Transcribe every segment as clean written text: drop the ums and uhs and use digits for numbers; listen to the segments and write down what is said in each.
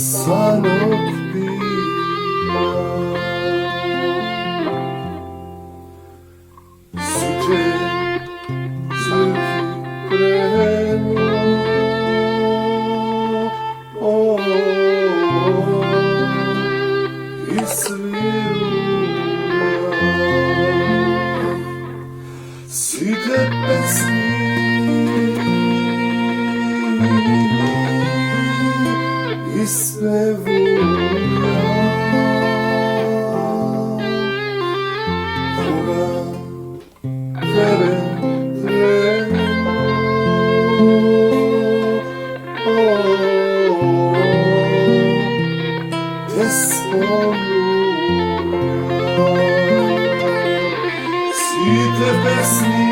sanok bija. Suče zrki krenu, i sviruja. Side pesni i svevuja. Koga vere trenu, te spomnuja. Side pesni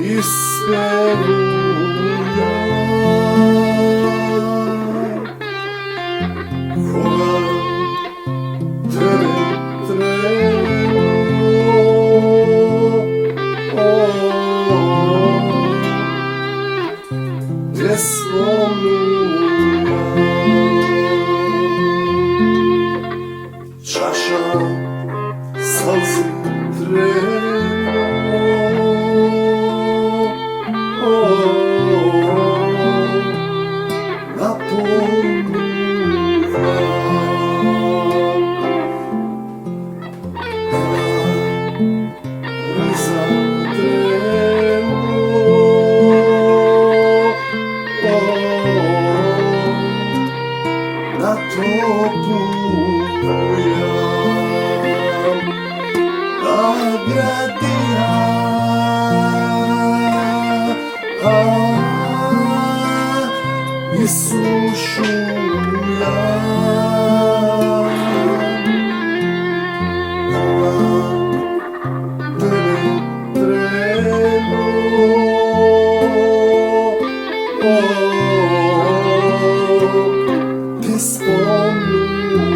i svevuja. Koga tebe trenu, te spomnuja. Čaša slzi trenu, napunula. Riza trenu, na to pujam. Nagradija, i sušuja. Tebe trenu, te spomnuja.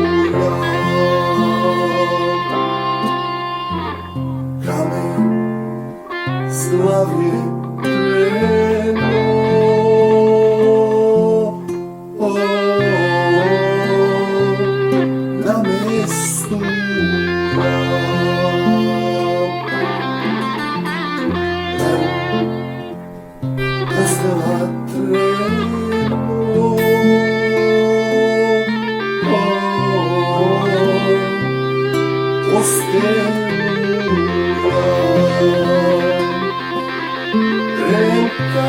Kamen z glawie trenu, na mestu poznała trenu, posteluja. Ręka